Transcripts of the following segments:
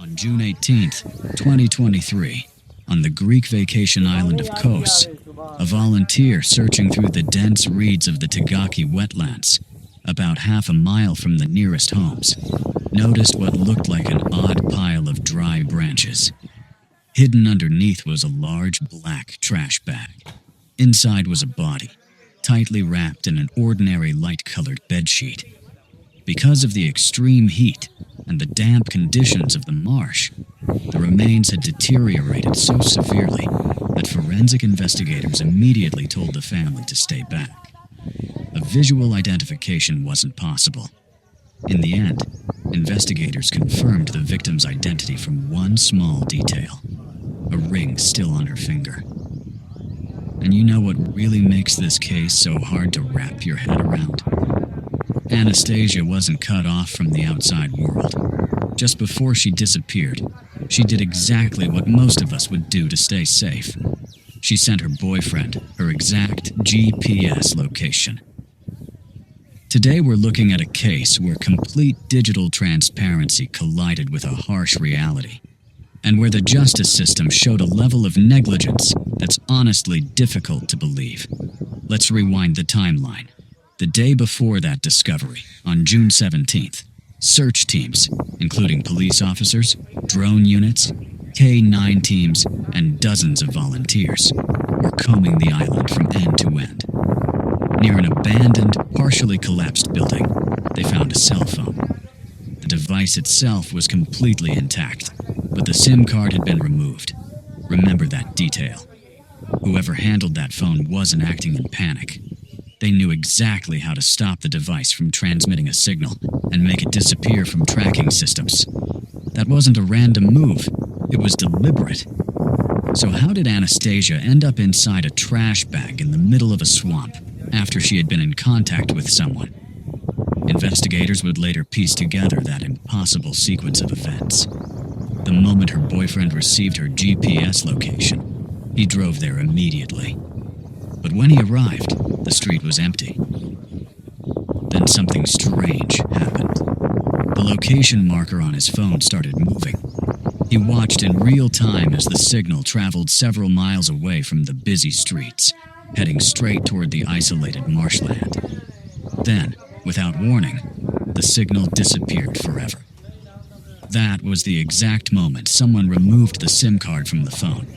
On June 18th, 2023, on the Greek vacation island of Kos, a volunteer searching through the dense reeds of the Tagaki wetlands, about half a mile from the nearest homes, noticed what looked like an odd pile of dry branches. Hidden underneath was a large black trash bag. Inside was a body, tightly wrapped in an ordinary light-colored bedsheet. Because of the extreme heat and the damp conditions of the marsh, the remains had deteriorated so severely that forensic investigators immediately told the family to stay back. A visual identification wasn't possible. In the end, investigators confirmed the victim's identity from one small detail: a ring still on her finger. And you know what really makes this case so hard to wrap your head around? Anastasia wasn't cut off from the outside world. Just before she disappeared, she did exactly what most of us would do to stay safe. She sent her boyfriend her exact GPS location. Today we're looking at a case where complete digital transparency collided with a harsh reality, and where the justice system showed a level of negligence that's honestly difficult to believe. Let's rewind the timeline. The day before that discovery, on June 17th, search teams, including police officers, drone units, K-9 teams, and dozens of volunteers, were combing the island from end to end. Near an abandoned, partially collapsed building, they found a cell phone. The device itself was completely intact, but the SIM card had been removed. Remember that detail. Whoever handled that phone wasn't acting in panic. They knew exactly how to stop the device from transmitting a signal and make it disappear from tracking systems. That wasn't a random move. It was deliberate. So how did Anastasia end up inside a trash bag in the middle of a swamp after she had been in contact with someone? Investigators would later piece together that impossible sequence of events. The moment her boyfriend received her GPS location, he drove there immediately. But when he arrived, the street was empty. Then something strange happened. The location marker on his phone started moving. He watched in real time as the signal traveled several miles away from the busy streets, heading straight toward the isolated marshland. Then, without warning, the signal disappeared forever. That was the exact moment someone removed the SIM card from the phone.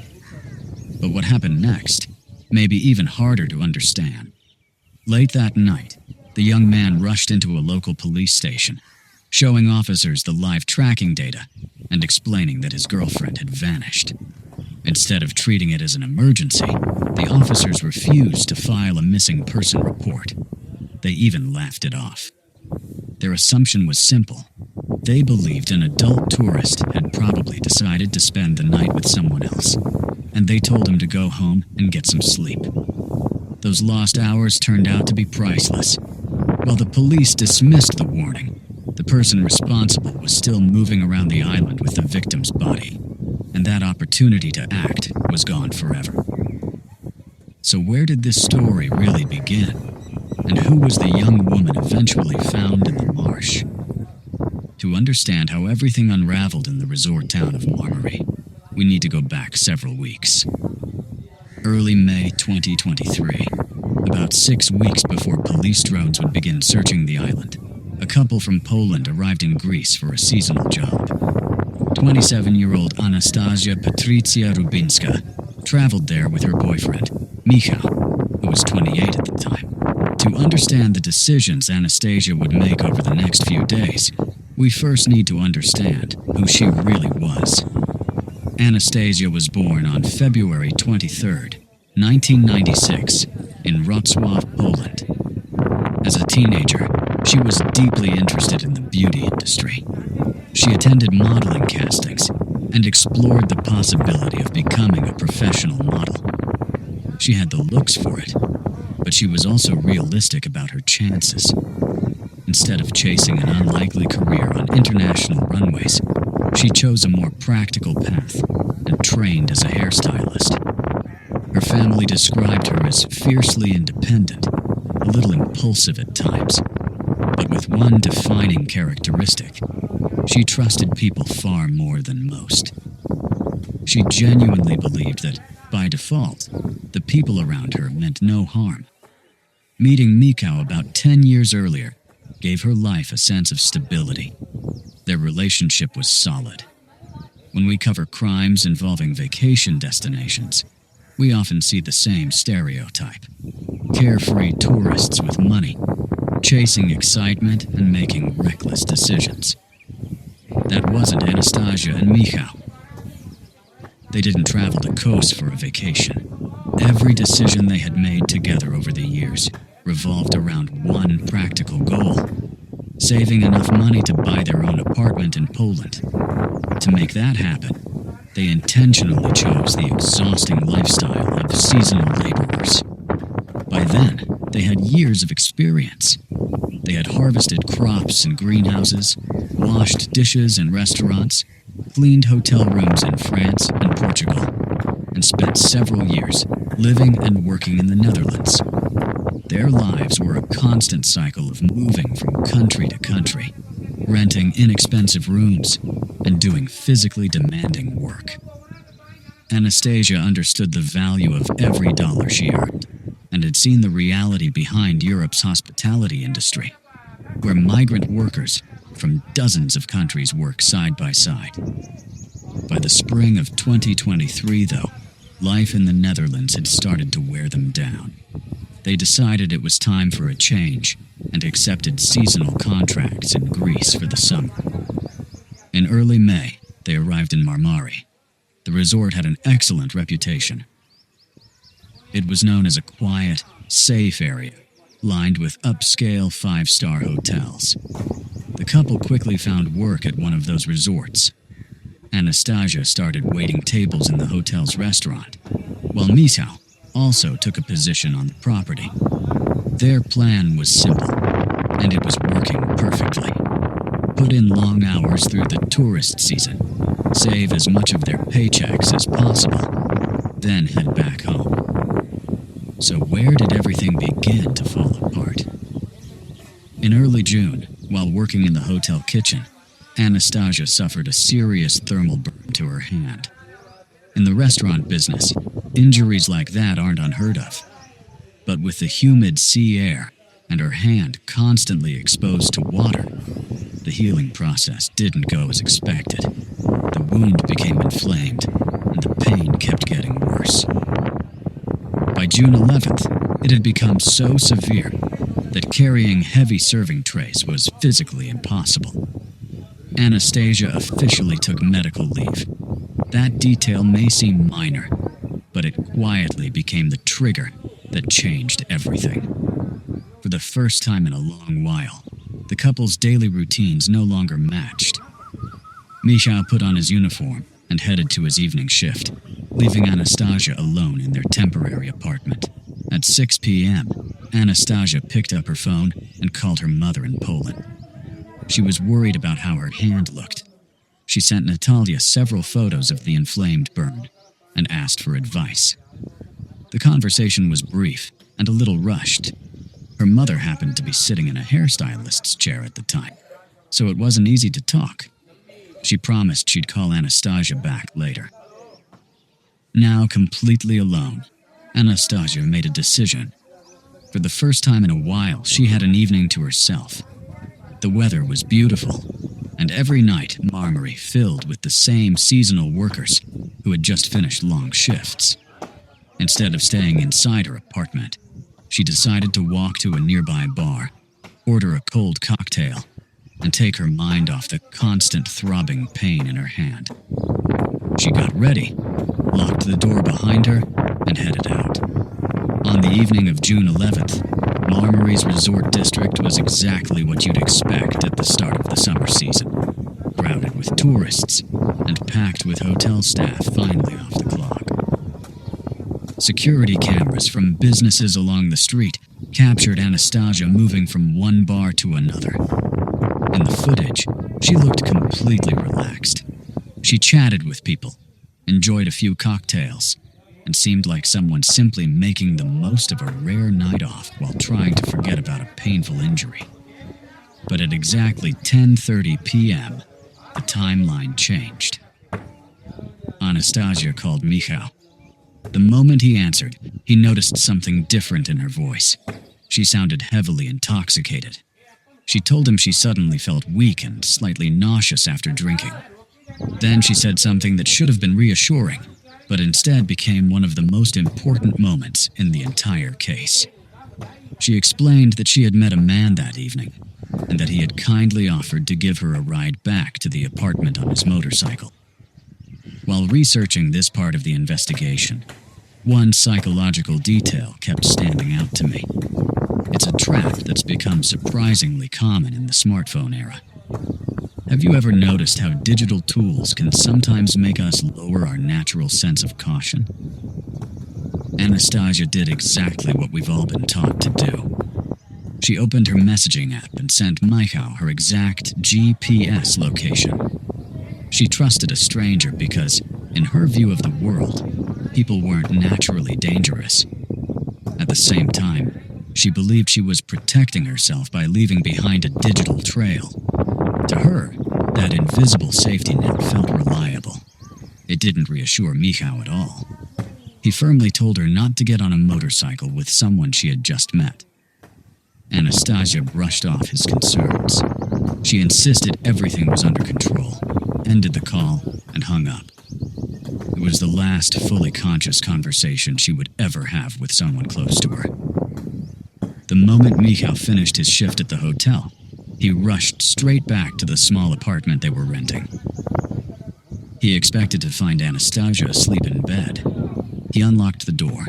But what happened next may be even harder to understand. Late that night, the young man rushed into a local police station, showing officers the live tracking data and explaining that his girlfriend had vanished. Instead of treating it as an emergency, the officers refused to file a missing person report. They even laughed it off. Their assumption was simple. They believed an adult tourist had probably decided to spend the night with someone else, and they told him to go home and get some sleep. Those lost hours turned out to be priceless. While the police dismissed the warning, the person responsible was still moving around the island with the victim's body, and that opportunity to act was gone forever. So where did this story really begin? And who was the young woman eventually found in the marsh? To understand how everything unraveled in the resort town of Marmaris, we need to go back several weeks. Early May 2023, about 6 weeks before police drones would begin searching the island, a couple from Poland arrived in Greece for a seasonal job. 27-year-old Anastasia Patricia Rubinska traveled there with her boyfriend, Michał, who was 28 at the time. To understand the decisions Anastasia would make over the next few days, we first need to understand who she really was. Anastasia was born on February 23, 1996, in Wrocław, Poland. As a teenager, she was deeply interested in the beauty industry. She attended modeling castings and explored the possibility of becoming a professional model. She had the looks for it, but she was also realistic about her chances. Instead of chasing an unlikely career on international runways, she chose a more practical path and trained as a hairstylist. Her family described her as fiercely independent, a little impulsive at times, but with one defining characteristic: She trusted people far more than most. She genuinely believed that, by default, the people around her meant no harm. Meeting Mikau about 10 years earlier gave her life a sense of stability. Their relationship was solid. When we cover crimes involving vacation destinations, we often see the same stereotype. Carefree tourists with money, chasing excitement and making reckless decisions. That wasn't Anastasia and Michał. They didn't travel to Kos for a vacation. Every decision they had made together over the years revolved around one practical goal: saving enough money to buy their own apartment in Poland. To make that happen, they intentionally chose the exhausting lifestyle of seasonal laborers. By then, they had years of experience. They had harvested crops in greenhouses, washed dishes in restaurants, cleaned hotel rooms in France and Portugal, and spent several years living and working in the Netherlands. Their lives were a constant cycle of moving from country to country, renting inexpensive rooms, and doing physically demanding work. Anastasia understood the value of every dollar she earned, and had seen the reality behind Europe's hospitality industry, where migrant workers from dozens of countries work side by side. By the spring of 2023, though, life in the Netherlands had started to wear them down. They decided it was time for a change and accepted seasonal contracts in Greece for the summer. In early May, they arrived in Marmari. The resort had an excellent reputation. It was known as a quiet, safe area, lined with upscale five-star hotels. The couple quickly found work at one of those resorts. Anastasia started waiting tables in the hotel's restaurant, while Michał also took a position on the property. Their plan was simple, and it was working perfectly. Put in long hours through the tourist season, save as much of their paychecks as possible, then head back home. So where did everything begin to fall apart? In early June, while working in the hotel kitchen, Anastasia suffered a serious thermal burn to her hand. In the restaurant business, injuries like that aren't unheard of. But with the humid sea air and her hand constantly exposed to water, the healing process didn't go as expected. The wound became inflamed, and the pain kept getting worse. By June 11th, it had become so severe that carrying heavy serving trays was physically impossible. Anastasia officially took medical leave. That detail may seem minor, but it quietly became the trigger that changed everything. For the first time in a long while, the couple's daily routines no longer matched. Michał put on his uniform and headed to his evening shift, leaving Anastasia alone in their temporary apartment. At 6 p.m., Anastasia picked up her phone and called her mother in Poland. She was worried about how her hand looked. She sent Natalia several photos of the inflamed burn and asked for advice. The conversation was brief and a little rushed. Her mother happened to be sitting in a hairstylist's chair at the time, so it wasn't easy to talk. She promised she'd call Anastasia back later. Now completely alone, Anastasia made a decision. For the first time in a while, she had an evening to herself. The weather was beautiful, and every night Marmari filled with the same seasonal workers who had just finished long shifts. Instead of staying inside her apartment, she decided to walk to a nearby bar, order a cold cocktail, and take her mind off the constant throbbing pain in her hand. She got ready, locked the door behind her, and headed out. On the evening of June 11th, Marmari's resort district was exactly what you'd expect at the start of the summer season, crowded with tourists and packed with hotel staff finally off the clock. Security cameras from businesses along the street captured Anastasia moving from one bar to another. In the footage, she looked completely relaxed. She chatted with people, enjoyed a few cocktails, and seemed like someone simply making the most of a rare night off while trying to forget about a painful injury. But at exactly 10:30 p.m., the timeline changed. Anastasia called Michał. The moment he answered, he noticed something different in her voice. She sounded heavily intoxicated. She told him she suddenly felt weak and slightly nauseous after drinking. Then she said something that should have been reassuring, but instead became one of the most important moments in the entire case. She explained that she had met a man that evening, and that he had kindly offered to give her a ride back to the apartment on his motorcycle. While researching this part of the investigation, one psychological detail kept standing out to me. It's a trap that's become surprisingly common in the smartphone era. Have you ever noticed how digital tools can sometimes make us lower our natural sense of caution? Anastasia did exactly what we've all been taught to do. She opened her messaging app and sent Michał her exact GPS location. She trusted a stranger because, in her view of the world, people weren't naturally dangerous. At the same time, she believed she was protecting herself by leaving behind a digital trail. To her, that invisible safety net felt reliable. It didn't reassure Michał at all. He firmly told her not to get on a motorcycle with someone she had just met. Anastasia brushed off his concerns. She insisted everything was under control, ended the call, and hung up. It was the last fully conscious conversation she would ever have with someone close to her. The moment Michał finished his shift at the hotel, he rushed straight back to the small apartment they were renting. He expected to find Anastasia asleep in bed. He unlocked the door.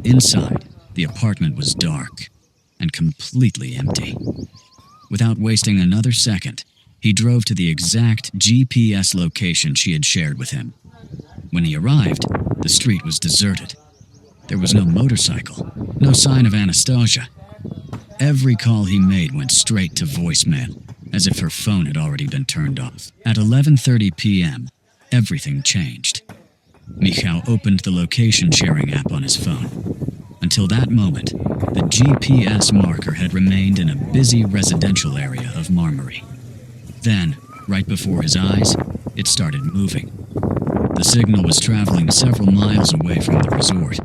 Inside, the apartment was dark and completely empty. Without wasting another second, he drove to the exact GPS location she had shared with him. When he arrived, the street was deserted. There was no motorcycle, no sign of Anastasia. Every call he made went straight to voicemail, as if her phone had already been turned off. At 11:30 p.m., everything changed. Michał opened the location-sharing app on his phone. Until that moment, the GPS marker had remained in a busy residential area of Marmary. Then, right before his eyes, it started moving. The signal was traveling several miles away from the resort,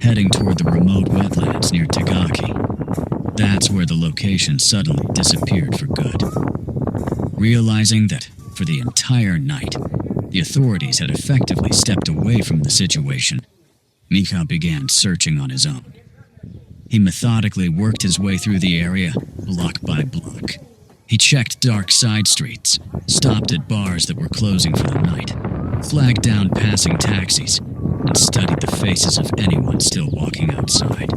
heading toward the remote wetlands near Tagaki. That's where the location suddenly disappeared for good. Realizing that, for the entire night, the authorities had effectively stepped away from the situation, Michał began searching on his own. He methodically worked his way through the area, block by block. He checked dark side streets, stopped at bars that were closing for the night, flagged down passing taxis, and studied the faces of anyone still walking outside.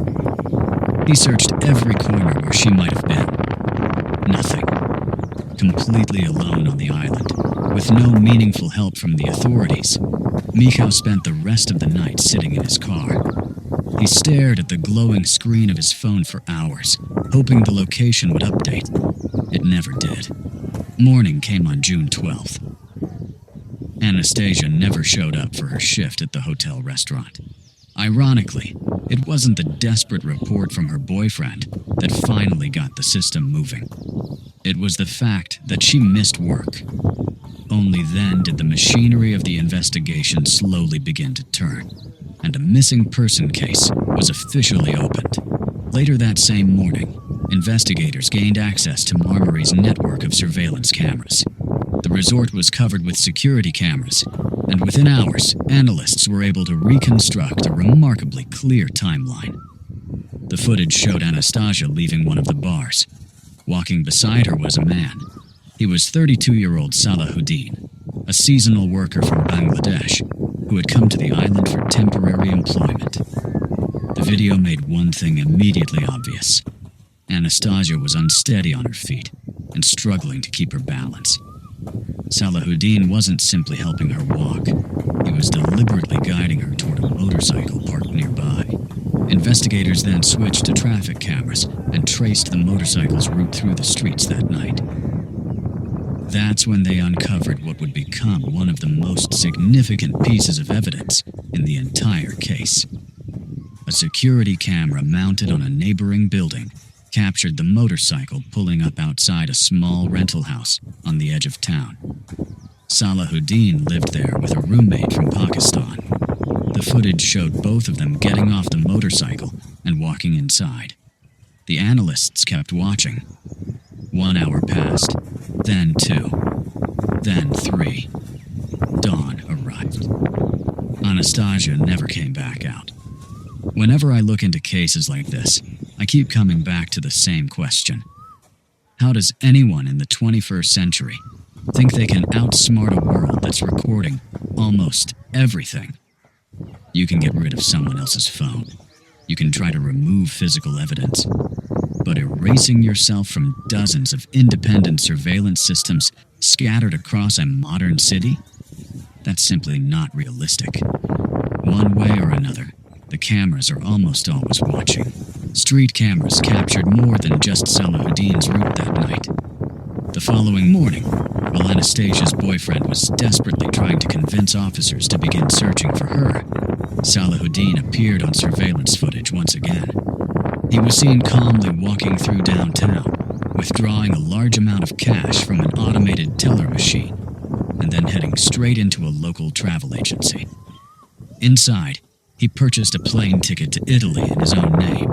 He searched every corner where she might have been. Nothing. Completely alone on the island, with no meaningful help from the authorities, Michał spent the rest of the night sitting in his car. He stared at the glowing screen of his phone for hours, hoping the location would update. It never did. Morning came on June 12th. Anastasia never showed up for her shift at the hotel restaurant. Ironically, it wasn't the desperate report from her boyfriend that finally got the system moving. It was the fact that she missed work. Only then did the machinery of the investigation slowly begin to turn, and a missing person case was officially opened. Later that same morning, investigators gained access to Marmary's network of surveillance cameras. The resort was covered with security cameras, and within hours, analysts were able to reconstruct a remarkably clear timeline. The footage showed Anastasia leaving one of the bars. Walking beside her was a man. He was 32-year-old Salahuddin, a seasonal worker from Bangladesh, who had come to the island for temporary employment. The video made one thing immediately obvious. Anastasia was unsteady on her feet and struggling to keep her balance. Salahuddin wasn't simply helping her walk. He was deliberately guiding her toward a motorcycle parked nearby. Investigators then switched to traffic cameras and traced the motorcycle's route through the streets that night. That's when they uncovered what would become one of the most significant pieces of evidence in the entire case. A security camera mounted on a neighboring building captured the motorcycle pulling up outside a small rental house on the edge of town. Salahuddin lived there with a roommate from Pakistan. The footage showed both of them getting off the motorcycle and walking inside. The analysts kept watching. 1 hour passed, then 2, then 3. Dawn arrived. Anastasia never came back out. Whenever I look into cases like this, I keep coming back to the same question. How does anyone in the 21st century think they can outsmart a world that's recording almost everything? You can get rid of someone else's phone. You can try to remove physical evidence. But erasing yourself from dozens of independent surveillance systems scattered across a modern city? That's simply not realistic. One way or another, the cameras are almost always watching. Street cameras captured more than just Salahuddin's route that night. The following morning, while Anastasia's boyfriend was desperately trying to convince officers to begin searching for her, Salahuddin appeared on surveillance footage once again. He was seen calmly walking through downtown, withdrawing a large amount of cash from an automated teller machine, and then heading straight into a local travel agency. Inside, he purchased a plane ticket to Italy in his own name.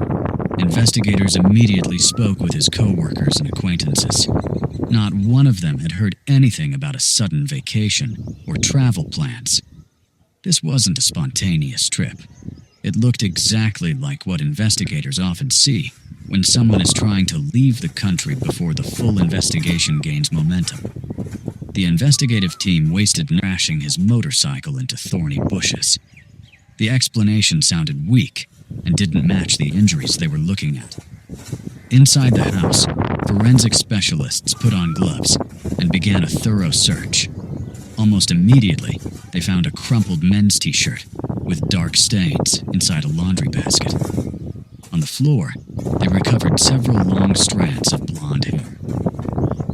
Investigators immediately spoke with his co-workers and acquaintances. Not one of them had heard anything about a sudden vacation or travel plans. This wasn't a spontaneous trip. It looked exactly like what investigators often see when someone is trying to leave the country before the full investigation gains momentum. The investigative team wasted crashing his motorcycle into thorny bushes. The explanation sounded weak and didn't match the injuries they were looking at. Inside the house, forensic specialists put on gloves and began a thorough search. Almost immediately, they found a crumpled men's t-shirt with dark stains inside a laundry basket. On the floor, they recovered several long strands of blonde hair.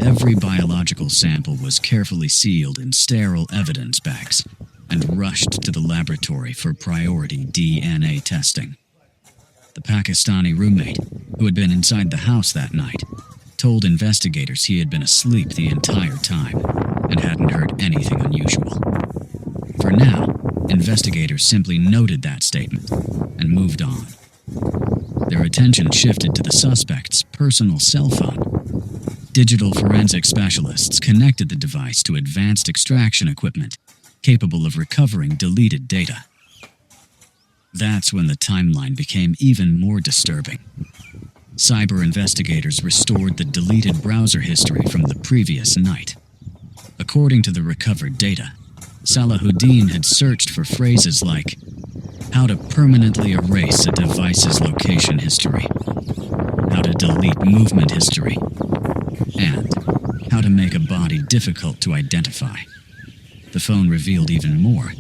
Every biological sample was carefully sealed in sterile evidence bags and rushed to the laboratory for priority DNA testing. The Pakistani roommate, who had been inside the house that night, told investigators he had been asleep the entire time and hadn't heard anything unusual. For now, investigators simply noted that statement and moved on. Their attention shifted to the suspect's personal cell phone. Digital forensic specialists connected the device to advanced extraction equipment capable of recovering deleted data. That's when the timeline became even more disturbing. Cyber investigators restored the deleted browser history from the previous night. According to the recovered data, Salahuddin had searched for phrases like how to permanently erase a device's location history, how to delete movement history, and how to make a body difficult to identify. The phone revealed even more.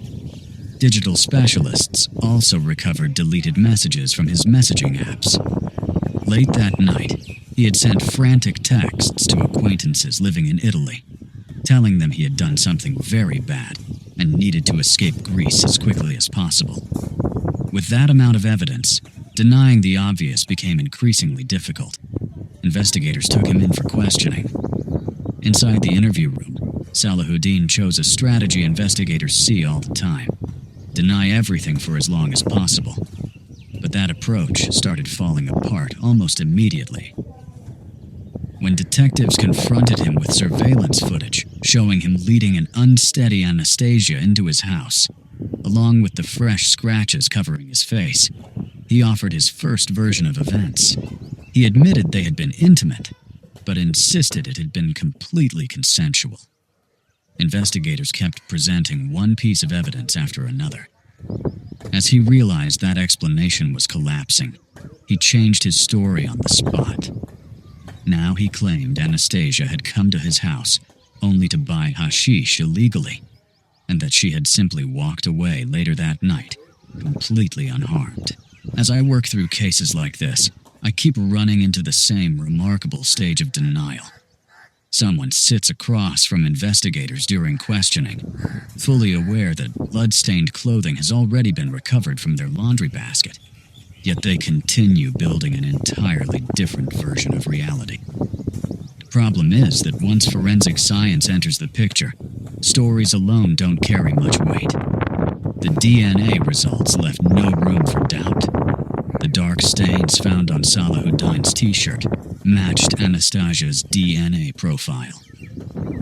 Digital specialists also recovered deleted messages from his messaging apps. Late that night, he had sent frantic texts to acquaintances living in Italy, telling them he had done something very bad and needed to escape Greece as quickly as possible. With that amount of evidence, denying the obvious became increasingly difficult. Investigators took him in for questioning. Inside the interview room, Salahuddin chose a strategy investigators see all the time: deny everything for as long as possible. But that approach started falling apart almost immediately. When detectives confronted him with surveillance footage showing him leading an unsteady Anastasia into his house, along with the fresh scratches covering his face, he offered his first version of events. He admitted they had been intimate, but insisted it had been completely consensual. Investigators kept presenting one piece of evidence after another. As he realized that explanation was collapsing, he changed his story on the spot. Now he claimed Anastasia had come to his house only to buy hashish illegally, and that she had simply walked away later that night, completely unharmed. As I work through cases like this, I keep running into the same remarkable stage of denial. Someone sits across from investigators during questioning, fully aware that blood-stained clothing has already been recovered from their laundry basket. yet they continue building an entirely different version of reality. The problem is that once forensic science enters the picture, stories alone don't carry much weight. The DNA results left no room for doubt. The dark stains found on Salahuddin's t-shirt matched Anastasia's DNA profile.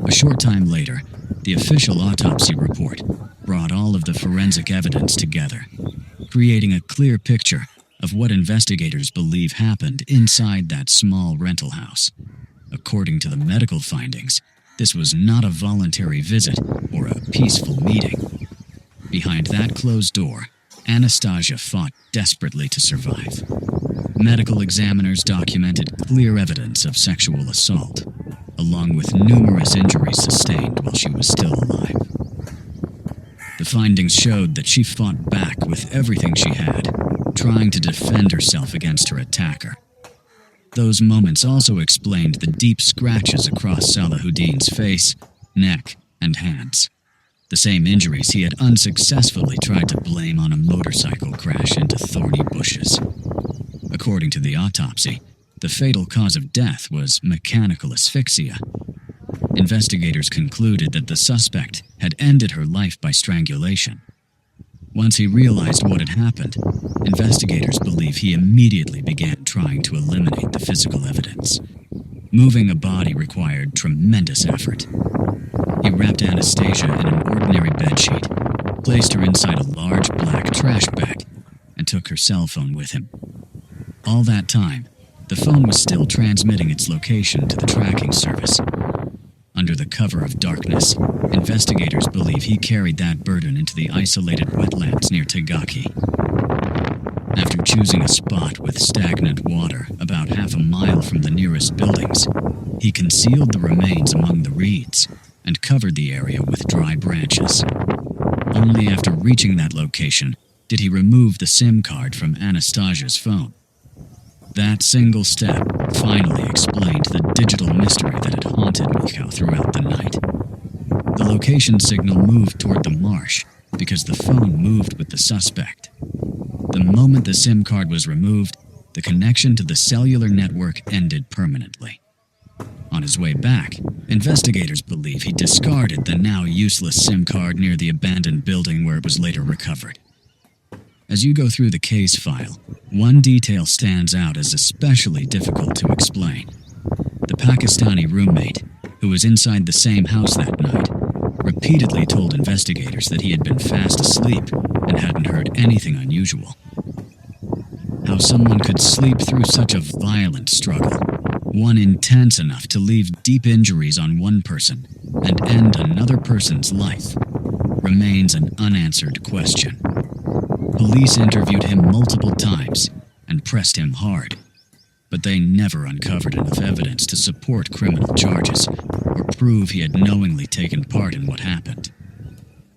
A short time later, the official autopsy report brought all of the forensic evidence together, creating a clear picture of what investigators believe happened inside that small rental house. According to the medical findings, this was not a voluntary visit or a peaceful meeting. Behind that closed door, Anastasia fought desperately to survive. Medical examiners documented clear evidence of sexual assault, along with numerous injuries sustained while she was still alive. The findings showed that she fought back with everything she had, trying to defend herself against her attacker. Those moments also explained the deep scratches across Salahuddin's face, neck, and hands. The same injuries he had unsuccessfully tried to blame on a motorcycle crash into thorny bushes. According to the autopsy, the fatal cause of death was mechanical asphyxia. Investigators concluded that the suspect had ended her life by strangulation. Once he realized what had happened, investigators believe he immediately began trying to eliminate the physical evidence. Moving a body required tremendous effort. He wrapped Anastasia in an ordinary bedsheet, placed her inside a large black trash bag, and took her cell phone with him. All that time, the phone was still transmitting its location to the tracking service. Under the cover of darkness, investigators believe he carried that burden into the isolated wetlands near Tagaki. After choosing a spot with stagnant water about half a mile from the nearest buildings, he concealed the remains among the reeds and covered the area with dry branches. Only after reaching that location did he remove the SIM card from Anastasia's phone. That single step finally explained the digital mystery that had haunted Mikhail throughout the night. The location signal moved toward the marsh because the phone moved with the suspect. The moment the SIM card was removed, the connection to the cellular network ended permanently. On his way back, investigators believe he discarded the now useless SIM card near the abandoned building where it was later recovered. As you go through the case file, one detail stands out as especially difficult to explain. The Pakistani roommate, who was inside the same house that night, repeatedly told investigators that he had been fast asleep and hadn't heard anything unusual. How someone could sleep through such a violent struggle, one intense enough to leave deep injuries on one person and end another person's life, remains an unanswered question. Police interviewed him multiple times and pressed him hard, but they never uncovered enough evidence to support criminal charges or prove he had knowingly taken part in what happened.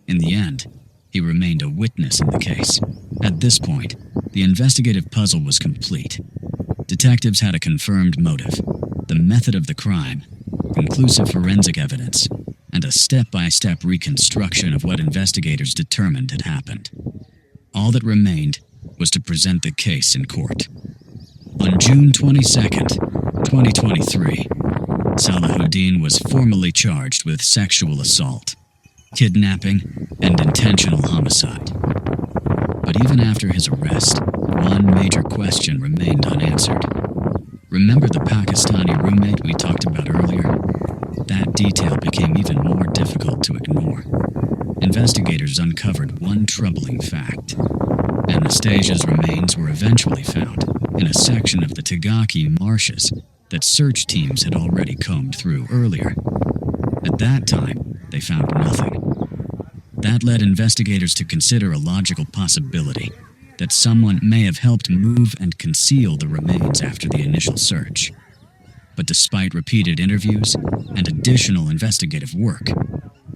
In the end, he remained a witness in the case. At this point, the investigative puzzle was complete. Detectives had a confirmed motive, the method of the crime, conclusive forensic evidence, and a step-by-step reconstruction of what investigators determined had happened. All that remained was to present the case in court. On June 22nd, 2023, Salahuddin was formally charged with sexual assault, kidnapping, and intentional homicide. But even after his arrest, one major question remained unanswered. Remember the Pakistani roommate we talked about earlier? That detail became even more difficult to ignore. Investigators uncovered one troubling fact. Anastasia's remains were eventually found in a section of the Tagaki marshes that search teams had already combed through earlier. At that time, they found nothing. That led investigators to consider a logical possibility that someone may have helped move and conceal the remains after the initial search. But despite repeated interviews and additional investigative work,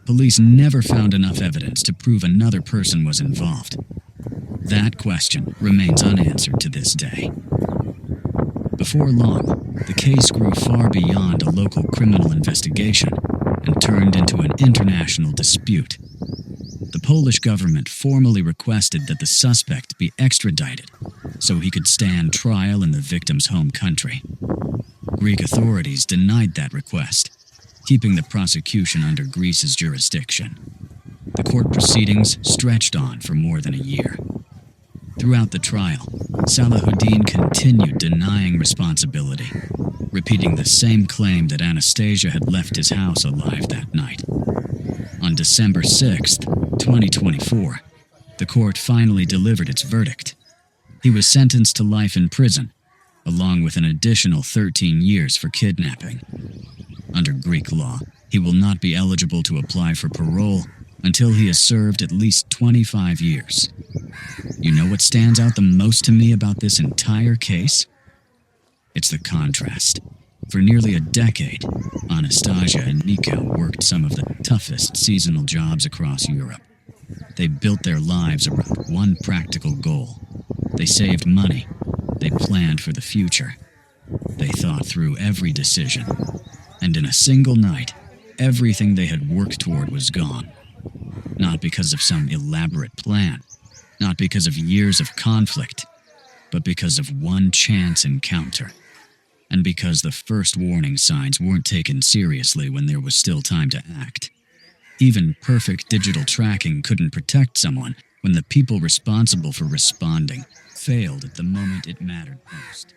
police never found enough evidence to prove another person was involved. That question remains unanswered to this day. Before long, the case grew far beyond a local criminal investigation and turned into an international dispute. The Polish government formally requested that the suspect be extradited so he could stand trial in the victim's home country. Greek authorities denied that request, keeping the prosecution under Greece's jurisdiction. The court proceedings stretched on for more than a year. Throughout the trial, Salahuddin continued denying responsibility, repeating the same claim that Anastasia had left his house alive that night. On December 6, 2024, the court finally delivered its verdict. He was sentenced to life in prison, along with an additional 13 years for kidnapping. Under Greek law, he will not be eligible to apply for parole until he has served at least 25 years. You know what stands out the most to me about this entire case? It's the contrast. For nearly a decade, Anastasia and Nika worked some of the toughest seasonal jobs across Europe. They built their lives around one practical goal. They saved money. They planned for the future. They thought through every decision. And in a single night, everything they had worked toward was gone. Not because of some elaborate plan, not because of years of conflict, but because of one chance encounter. And because the first warning signs weren't taken seriously when there was still time to act. Even perfect digital tracking couldn't protect someone when the people responsible for responding failed at the moment it mattered most.